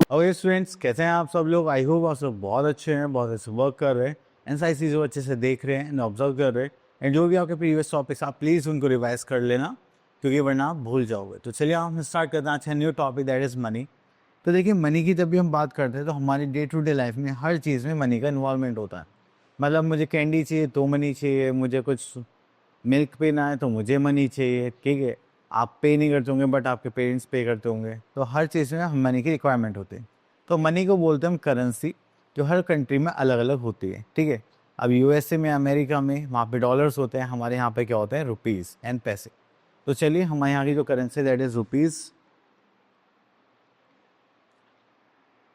Okay students, कैसे हैं आप सब लोग? आई होप आप सब बहुत अच्छे हैं, बहुत अच्छे वर्क कर रहे हैं एंड सारी चीज़ों को अच्छे से देख रहे हैं एंड ऑब्जर्व कर रहे हैं। एंड जो भी आपके प्रीवियस टॉपिक्स आप प्लीज़ उनको रिवाइज कर लेना, क्योंकि वरना आप भूल जाओगे। तो चलिए हम स्टार्ट करते हैं अच्छा new topic, that is money. तो देखिए, मनी की जब भी हम बात करते हैं तो हमारी डे टू डे लाइफ में हर चीज़ में मनी का इन्वॉल्वमेंट होता है। मतलब मुझे कैंडी चाहिए तो मनी चाहिए, मुझे कुछ मिल्क पीना है तो मुझे मनी चाहिए, ठीक है। आप पे नहीं करते होंगे बट आपके पेरेंट्स पे करते होंगे, तो हर चीज़ में मनी की रिक्वायरमेंट होती है। तो मनी को बोलते हैं हम करेंसी, जो हर कंट्री में अलग अलग होती है, ठीक है। अब यूएसए में, अमेरिका में, वहाँ पे डॉलर्स होते हैं, हमारे यहाँ पे क्या होते हैं? रुपीज़ एंड पैसे। तो चलिए हमारे यहाँ की जो करेंसी दैट इज़ रुपीज़।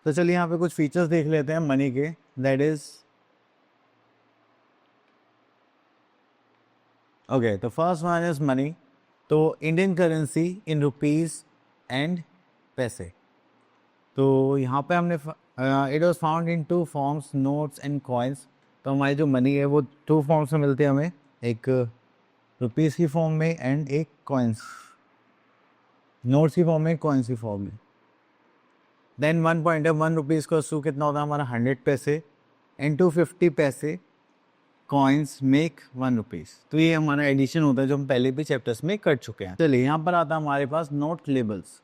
तो चलिए यहाँ पे कुछ फीचर्स देख लेते हैं मनी के, दैट इज़ ओके। तो फर्स्ट वन इज मनी। तो Indian currency in rupees and पैसे। तो यहाँ पे हमने it was found in two forms, notes and coins. तो हमारी जो मनी है वो टू फॉर्म्स में मिलती है हमें, एक रुपीज़ की फॉर्म में एंड एक कॉइन्स, नोट्स की फॉर्म में, कॉइन्स की फॉर्म में। देन 1 रुपीज़ का कितना होता है हमारा? 100 पैसे एंड 250 पैसे कॉइन्स मेक 1 रुपीज़। तो ये हमारा एडिशन होता है जो हम पहले भी चैप्टर्स में कर चुके हैं। चलिए यहाँ पर आता है हमारे पास नोट लेबल्स।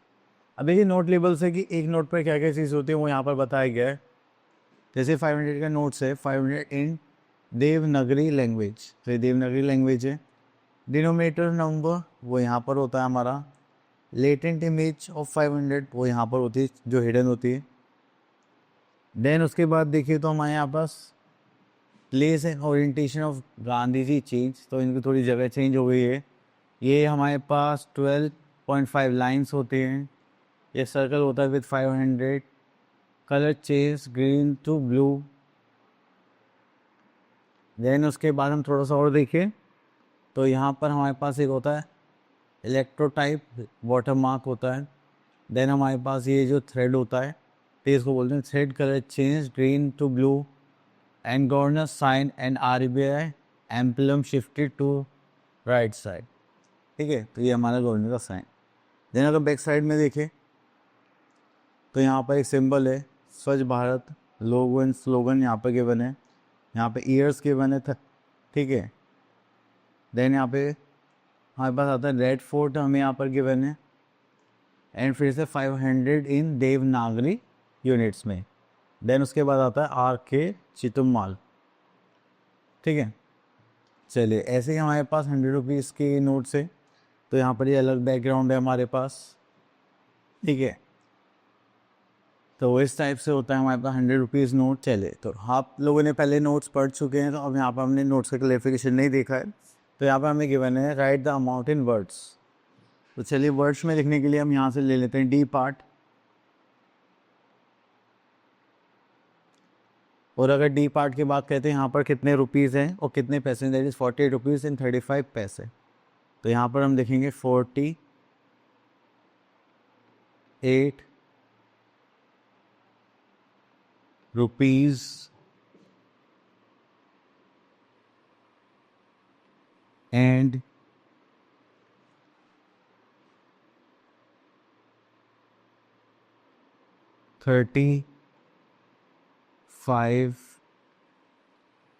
अब देखिए नोट लेबल्स है कि एक नोट पर क्या क्या चीज़ होती है वो यहाँ पर बताया गया है। जैसे 500 का नोट्स है, 500 इन देवनागरी लैंग्वेज, तो ये देवनागरी लैंग्वेज है। डिनोमिनेटर नंबर वो यहाँ पर होता है हमारा। लेटेंट इमेज ऑफ 500 वो यहाँ पर होती है, जो हिडन होती है। देन उसके बाद देखिए तो हमारे यहाँ पास place and orientation of Gandhi ji change, तो इनकी थोड़ी जगह चेंज हो गई है। ये हमारे पास 12.5 लाइन्स होते हैं। ये सर्कल होता है with 500। Colour change green to blue. Then उसके बाद हम थोड़ा सा और देखें तो यहाँ पर हमारे पास एक होता है इलेक्ट्रोटाइप वाटर मार्क होता है। देन हमारे पास ये जो थ्रेड होता है, तो इसको बोलते हैं thread. Colour change green to blue and governor sign and RBI emblem shifted to right side, ठीक है। तो ये हमारा गवर्नर का साइन। देन अगर बैक साइड में देखें तो यहाँ पर एक सिंबल है स्वच्छ भारत, लोगो एंड स्लोगन यहाँ पर गिवन है। यहाँ पे ईयर्स गिवन है, ठीक है। देन यहाँ पे हमारे पास आता है रेड फोर्ट, हमें यहाँ पर गिवन है। एंड फिर से 500 इन देवनागरी यूनिट्स में। देन उसके बाद आता है RK चितुममाल, ठीक है। चलिए ऐसे ही हमारे पास 100 रुपीज़ के नोट्स है। तो यहाँ पर ये अलग बैकग्राउंड है हमारे पास, ठीक है। तो इस टाइप से होता है हमारे पास 100 रुपीज़ नोट। चले तो आप लोगों ने पहले नोट्स पढ़ चुके हैं, तो अब यहाँ पर हमने नोट्स का क्लेरिफिकेशन नहीं देखा है। तो यहाँ पर हमें गिवन है right the amount in words. तो चलिए वर्ड्स में लिखने के लिए हम यहाँ से ले लेते हैं डी पार्ट। और अगर डी पार्ट की बात करते हैं, यहाँ पर कितने रुपीज़ हैं और कितने पैसे, दैट इज़ 48 रुपीज़ एंड 35 पैसे। तो यहाँ पर हम देखेंगे 48 रुपीज़ एंड 35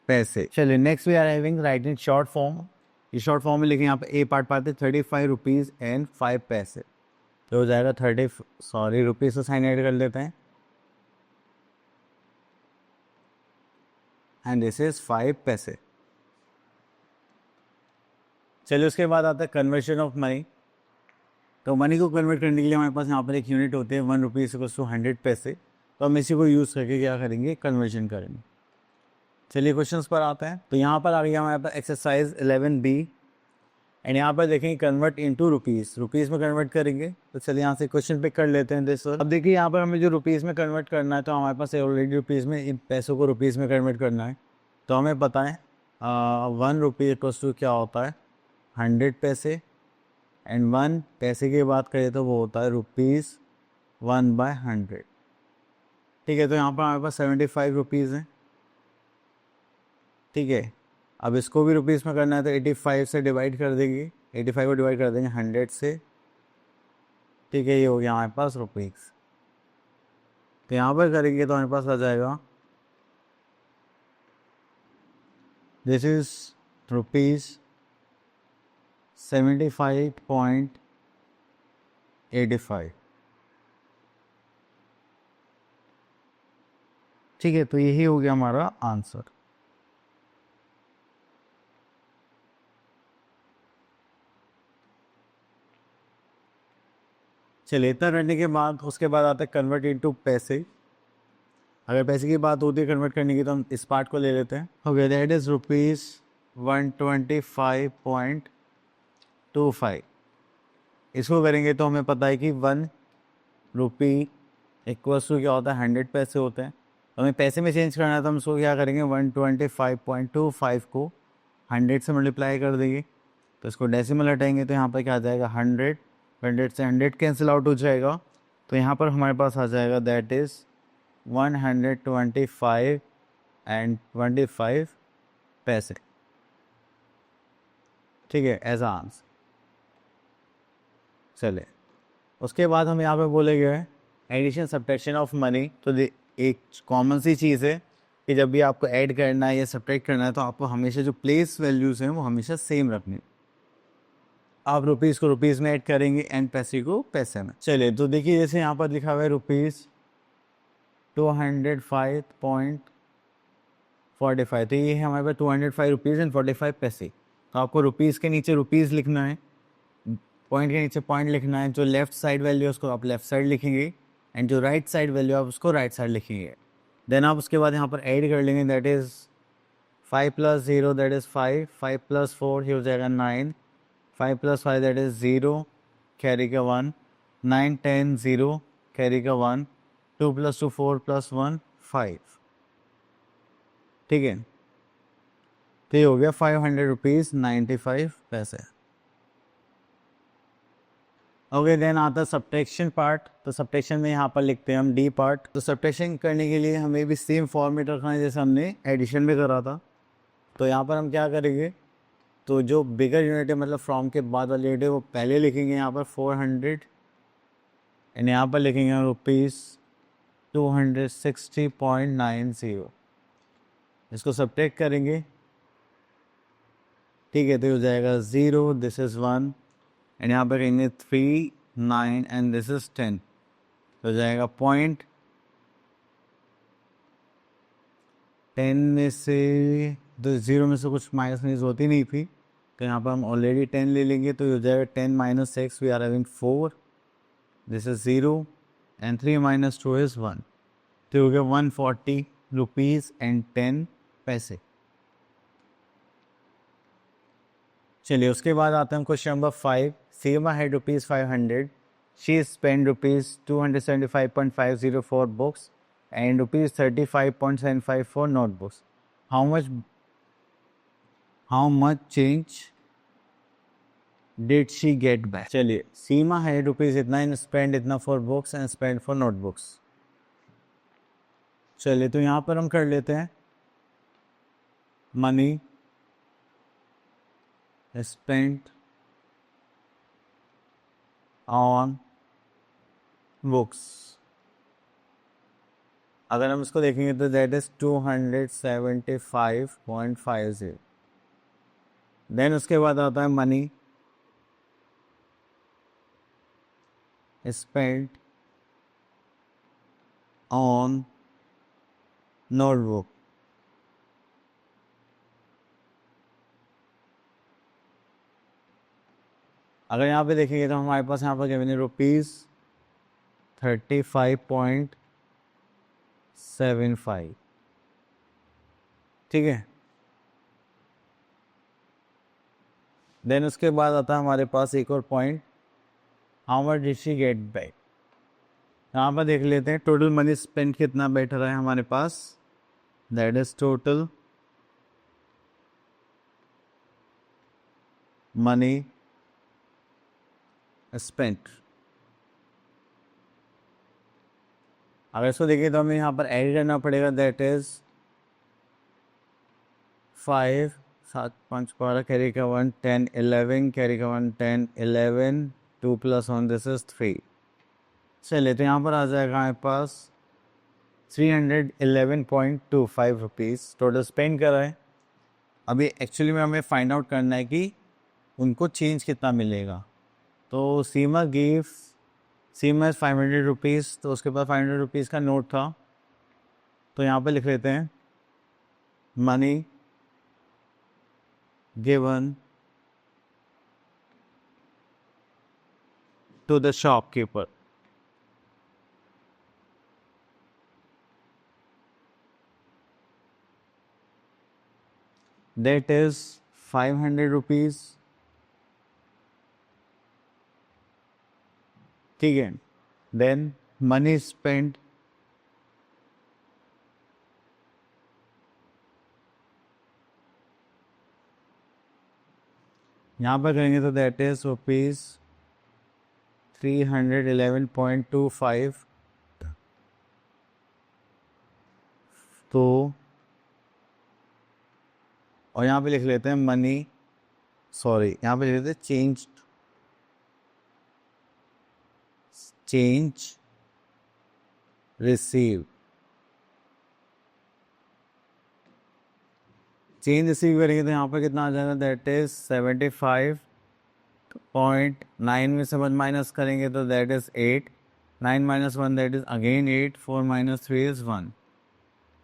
पैसे। चलिए next we are having write in short form. ये शॉर्ट फॉर्म में लिखें, यहाँ पे ए पार्ट पाते 35 रुपीज़ एंड 5 पैसे। तो हो जाएगा रुपीज़ से साइन ऐड कर लेते हैं एंड दिस इज 5 पैसे। चलिए उसके बाद आता है कन्वर्शन ऑफ मनी। तो मनी को कन्वर्ट करने के लिए हमारे पास यहाँ पर एक यूनिट होती है 1 रुपीज़ इक्वल्स टू 100 पैसे। तो हम इसी को यूज़ करके क्या करेंगे? कन्वर्शन करेंगे। चलिए क्वेश्चंस पर आते हैं। तो यहाँ पर आ गया हमारे पास एक्सरसाइज 11B एंड यहाँ पर देखेंगे कन्वर्ट इनटू रुपीज़, रुपीज़ में कन्वर्ट करेंगे। तो चलिए यहाँ से क्वेश्चन पिक कर लेते हैं दिस। अब देखिए यहाँ पर हमें जो रुपीज़ में कन्वर्ट करना है, तो हमारे पास ऑलरेडी रुपीज़ में इन पैसों को रुपीज़ में कन्वर्ट करना है। तो हमें पता है 1 रुपये इक्वल्स टू क्या होता है? 100 पैसे एंड 1 पैसे की बात करें तो वो होता है रुपीज़ 1/100, ठीक है। तो यहाँ पर हमारे पास 75 रुपीज़ हैं, ठीक है। अब इसको भी रुपीज़ में करना है तो 85 से डिवाइड कर देंगे, 85 को डिवाइड कर देंगे 100 से, ठीक है, ये हो गया हमारे पास रुपीज़। तो यहाँ पर करेंगे तो हमारे पास आ जाएगा दिस इज रुपीज़ 75.85, ठीक है। तो यही हो गया हमारा आंसर। चलिए, इतना करने के बाद उसके बाद आता है कन्वर्ट इनटू पैसे। अगर पैसे की बात होती है कन्वर्ट करने की तो हम इस पार्ट को ले लेते हैं। Okay, that is rupees 125.25। इसको करेंगे तो हमें पता है कि 1 रुपी इक्वल्स टू क्या होता है, 100 पैसे होते हैं। तो हमें पैसे में चेंज करना है तो हम इसको क्या करेंगे, 125.25 को 100 से मल्टीप्लाई कर देंगे। तो इसको डेसिमल हटाएंगे तो यहाँ पर क्या आ जाएगा 100, 100 से 100 कैंसिल आउट हो जाएगा। तो यहाँ पर हमारे पास आ जाएगा दैट इज़ 125.25 पैसे, ठीक है, एज आंसर। चले, उसके बाद हम यहाँ पे बोलेंगे एडिशन सब्ट्रैक्शन ऑफ मनी। तो एक कॉमन सी चीज़ है कि जब भी आपको ऐड करना है या सब्ट्रैक्ट करना है तो आपको हमेशा जो प्लेस वैल्यूज़ हैं वो हमेशा सेम रखनी। आप रुपीज़ को रुपीज़ में ऐड करेंगे एंड पैसे को पैसे में। चलिए, तो देखिए जैसे यहाँ पर लिखा हुआ है रुपीज़ 205.45, तो ये है हमारे पास 205 रुपीज़ एंड 45 पैसे। तो आपको रुपीज़ के नीचे रुपीज़ लिखना है, पॉइंट के नीचे पॉइंट लिखना है, जो लेफ्ट साइड वैल्यू है उसको आप लेफ्ट साइड लिखेंगे एंड जो राइट साइड वैल्यू आप उसको राइट साइड लिखेंगे। देन आप उसके बाद यहाँ पर ऐड कर लेंगे, दैट इज़ 5 + 0 दैट इज़ 5, 5 + 4 ये हो जाएगा 9, 5 + 5 दैट इज़ 0 कैरी का 1, 9 10 0 कैरी का 1, 2 + 2 4 + 1 5, ठीक है। तो ये हो गया 500 रुपीज़ 95 पैसे। ओके, देन आता है सब्ट्रैक्शन पार्ट। तो सब्ट्रैक्शन में यहाँ पर लिखते हैं हम डी पार्ट। तो सब्ट्रैक्शन करने के लिए हमें भी सेम फॉर्मेट रखना है जैसे हमने एडिशन में करा था। तो यहाँ पर हम क्या करेंगे, तो जो बिगर यूनिट है मतलब फ्रॉम के बाद वाली यूनिट है वो पहले लिखेंगे यहाँ पर 400 एंड यहाँ पर लिखेंगे रुपीज़ 260.90। इसको सब्ट्रैक्ट करेंगे, ठीक है, तो हो जाएगा 0, दिस इज़ 1 एंड यहाँ पर कहेंगे 3 9 एंड दिस इज़ 10, तो हो जाएगा 10 में से तो 0 में से कुछ माइनस माइनस होती नहीं थी, तो यहाँ पर हम ऑलरेडी 10 ले लेंगे तो हो जाएगा 10 - 6 we are having 4, this is 0 and 3 - 2 is 1, तो हो गया 140 रुपीज़ एंड 10 पैसे। चलिए, उसके बाद आते हैं question number 5। Seema had rupees 500, she spend rupees 275.50 for books and rupees 35.75 for notebooks. How much change did she get back. चलिए, सीमा है रुपीज़ इतना एंड स्पेंड इतना for books and spend for notebooks. चलिए, तो यहाँ पर हम कर लेते हैं मनी spent on books। अगर हम इसको देखेंगे तो दैट इज 275.50। देन उसके बाद आता है मनी स्पेंट ऑन नोटबुक। अगर यहाँ पे देखेंगे तो हमारे पास यहाँ पर गिवन है रुपीज़ 35.75, ठीक है। देन उसके बाद आता है हमारे पास एक और point, how much did she get back. यहाँ पर देख लेते हैं टोटल मनी स्पेंड कितना बैठ रहा है हमारे पास, that is total money spent. अगर इसको देखिए तो हमें यहाँ पर ऐड करना पड़ेगा, दैट इज 5 7 5 12 कैरी का 1 10 11 कैरी का 1 10 11 2 + 1 दिस इज 3। चलिए तो यहाँ पर आ जाएगा हमारे पास 311.25 रुपीज़ टोटल स्पेंड करा है। अभी एक्चुअली में हमें फाइंड आउट करना है कि उनको चेंज कितना मिलेगा। तो सीमा 500 रुपीज़, तो उसके पास 500 रुपीज़ का नोट था, तो यहाँ पे लिख लेते हैं money given to the shopkeeper. That is 500 rupees. ठीक है, देन मनी स्पेंड यहाँ पर करेंगे तो दैट इज रुपीज़ 311.25। तो और यहाँ पे लिख लेते हैं मनी, सॉरी यहाँ पे लिख लेते हैं चेंज रिसीव। चेंज रिसीव करेंगे तो यहाँ पर कितना आ जाएगा, दैट इज 75.9 में से 1 माइनस करेंगे तो that is 8, 9 - 1 that is again 8, 4 - 3 is 1।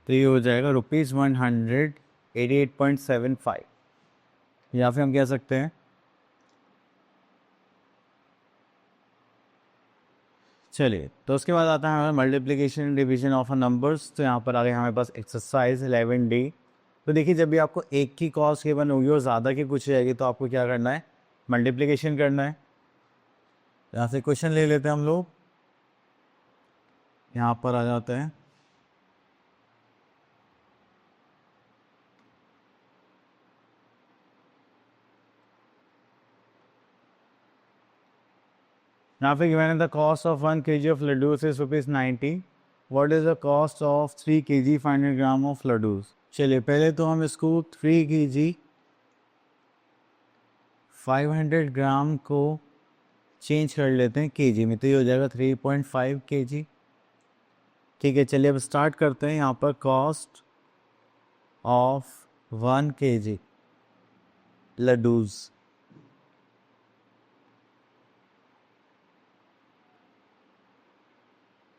तो ये हो जाएगा ₹188.75, या फिर हम कह सकते हैं। चलिए तो उसके बाद आता है हमारा multiplication division of a numbers. तो यहाँ पर आ गए हमारे पास एक्सरसाइज 11D। तो देखिए जब भी आपको एक की कॉस्ट गिवन होगी और ज़्यादा की पूछी जाएगी तो आपको क्या करना है, मल्टीप्लिकेशन करना है। यहाँ से क्वेश्चन ले लेते हैं हम लोग, यहाँ पर आ जाते हैं। यहाँ पे गिवन है the cost of 1 kg of laddoos is ₹90। What is the cost of 3 kg 500 gram of laddoos. चलिए पहले तो हम इसको 3 kg 500 ग्राम को चेंज कर लेते हैं केजी में, तो ये हो जाएगा 3.5 kg। ठीक है, चलिए अब स्टार्ट करते हैं। यहाँ पर कॉस्ट ऑफ 1 kg लड्डूस,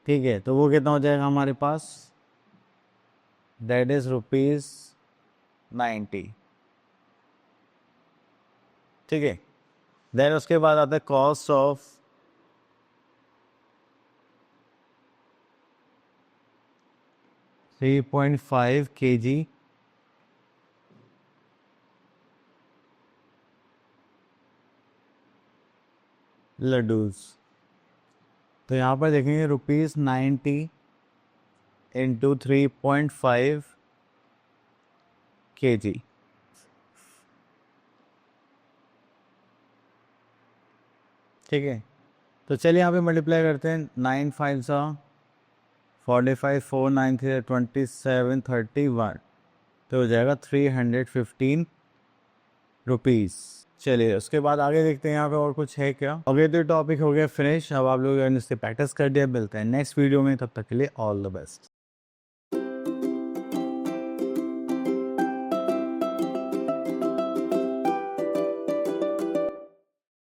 ठीक है, तो वो कितना हो जाएगा हमारे पास, दैट इज ₹90। ठीक है, देन उसके बाद आता है कॉस्ट ऑफ 3.5 kg लड्डूस। तो यहाँ पर देखेंगे ₹90 इंटू 3.5 kg। ठीक है, तो चलिए यहाँ पे मल्टीप्लाई करते हैं। 9 5 45, 4 9 3 27 31, तो हो जाएगा 315 रुपीज़। चलिए उसके बाद आगे देखते हैं यहाँ पे और कुछ है क्या। ओके, तो टॉपिक हो गया फिनिश। अब आप लोग इससे प्रैक्टिस कर दिया, मिलते हैं नेक्स्ट वीडियो में, तब तक के लिए ऑल द बेस्ट।